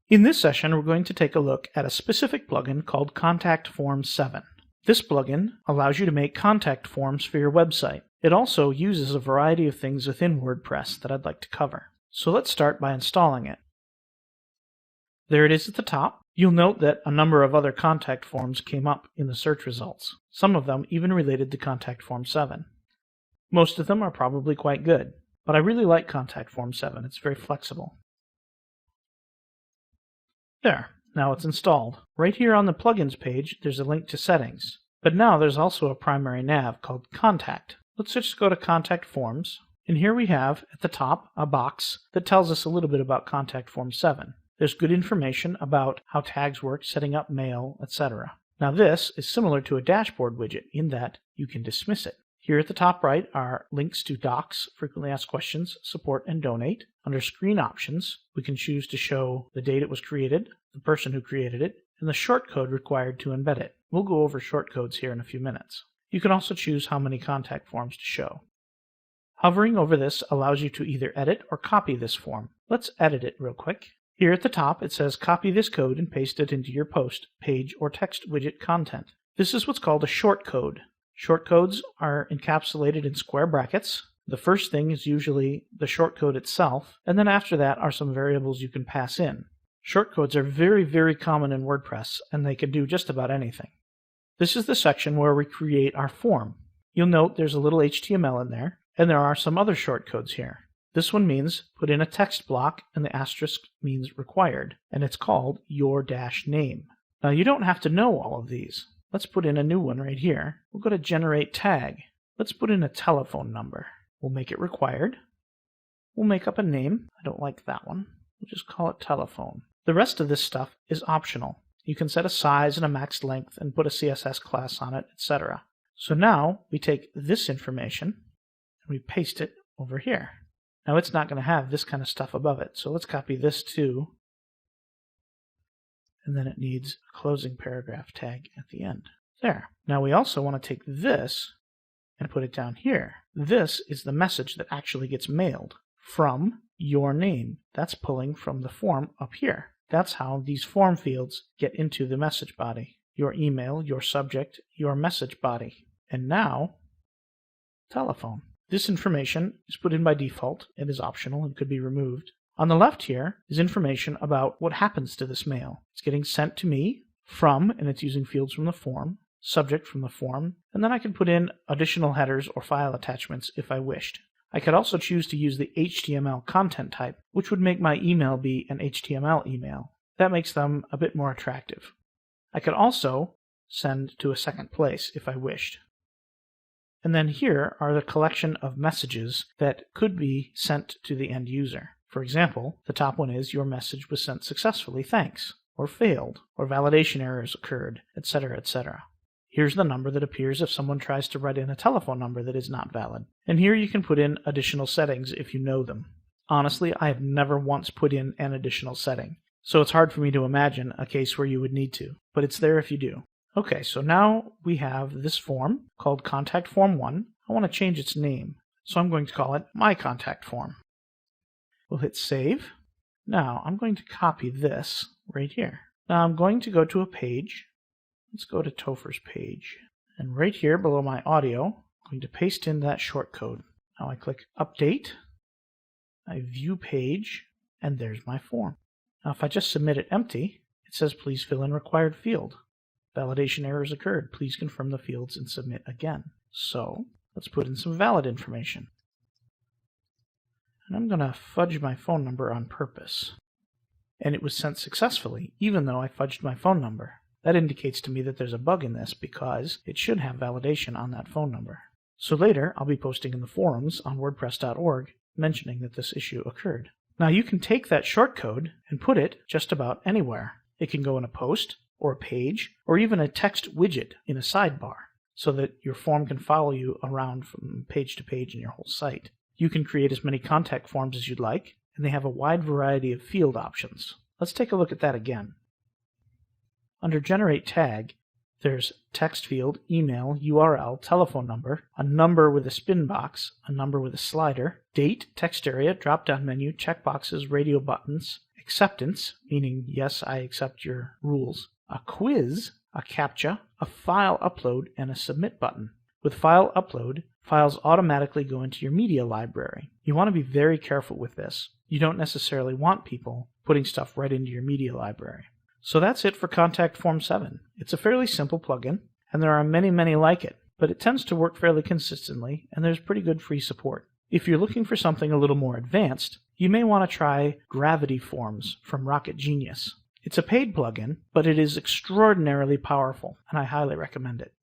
In this session, we're going to take a look at a specific plugin called Contact Form 7. This plugin allows you to make contact forms for your website. It also uses a variety of things within WordPress that I'd like to cover. So let's start by installing it. There it is at the top. You'll note that a number of other contact forms came up in the search results. Some of them even related to Contact Form 7. Most of them are probably quite good, but I really like Contact Form 7. It's very flexible. There, now it's installed. Right here on the plugins page, there's a link to settings. But now there's also a primary nav called Contact. Let's just go to Contact Forms, and here we have at the top a box that tells us a little bit about Contact Form 7. There's good information about how tags work, setting up mail, etc. Now this is similar to a dashboard widget in that you can dismiss it. Here at the top right are links to docs, frequently asked questions, support, and donate. Under screen options, we can choose to show the date it was created, the person who created it, and the shortcode required to embed it. We'll go over shortcodes here in a few minutes. You can also choose how many contact forms to show. Hovering over this allows you to either edit or copy this form. Let's edit it real quick. Here at the top it says copy this code and paste it into your post, page, or text widget content. This is what's called a shortcode. Shortcodes are encapsulated in square brackets. The first thing is usually the shortcode itself, and then after that are some variables you can pass in. Shortcodes are very, very common in WordPress, and they can do just about anything. This is the section where we create our form. You'll note there's a little HTML in there, and there are some other shortcodes here. This one means put in a text block, and the asterisk means required, and it's called your-name. Now you don't have to know all of these. Let's put in a new one right here. We'll go to Generate Tag. Let's put in a telephone number. We'll make it required. We'll make up a name. I don't like that one. We'll just call it telephone. The rest of this stuff is optional. You can set a size and a max length and put a CSS class on it, etc. So now we take this information and we paste it over here. Now it's not going to have this kind of stuff above it, so let's copy this too. And then it needs a closing paragraph tag at the end. There. Now we also want to take this and put it down here. This is the message that actually gets mailed from your name. That's pulling from the form up here. That's how these form fields get into the message body. Your email, your subject, your message body. And now, telephone. This information is put in by default. It is optional and could be removed. On the left here is information about what happens to this mail. It's getting sent to me from, and it's using fields from the form, subject from the form, and then I can put in additional headers or file attachments if I wished. I could also choose to use the HTML content type, which would make my email be an HTML email. That makes them a bit more attractive. I could also send to a second place if I wished. And then here are the collection of messages that could be sent to the end user. For example, the top one is your message was sent successfully, thanks, or failed, or validation errors occurred, etc., etc. Here's the number that appears if someone tries to write in a telephone number that is not valid. And here you can put in additional settings if you know them. Honestly, I have never once put in an additional setting, so it's hard for me to imagine a case where you would need to, but it's there if you do. Okay, so now we have this form called Contact Form 1. I want to change its name, so I'm going to call it My Contact Form. We'll hit Save. Now I'm going to copy this right here. Now I'm going to go to a page. Let's go to Topher's page. And right here below my audio, I'm going to paste in that shortcode. Now I click Update. I view page, and there's my form. Now if I just submit it empty, it says please fill in required field. Validation errors occurred. Please confirm the fields and submit again. So let's put in some valid information. And I'm going to fudge my phone number on purpose. And it was sent successfully, even though I fudged my phone number. That indicates to me that there's a bug in this because it should have validation on that phone number. So later, I'll be posting in the forums on WordPress.org mentioning that this issue occurred. Now you can take that shortcode and put it just about anywhere. It can go in a post, or a page, or even a text widget in a sidebar, so that your form can follow you around from page to page in your whole site. You can create as many contact forms as you'd like, and they have a wide variety of field options. Let's take a look at that again. Under Generate Tag, there's text field, email, URL, telephone number, a number with a spin box, a number with a slider, date, text area, drop-down menu, checkboxes, radio buttons, acceptance, meaning yes, I accept your rules, a quiz, a CAPTCHA, a file upload, and a submit button. With file upload, files automatically go into your media library. You want to be very careful with this. You don't necessarily want people putting stuff right into your media library. So that's it for Contact Form 7. It's a fairly simple plugin, and there are many, many like it, but it tends to work fairly consistently, and there's pretty good free support. If you're looking for something a little more advanced, you may want to try Gravity Forms from Rocket Genius. It's a paid plugin, but it is extraordinarily powerful, and I highly recommend it.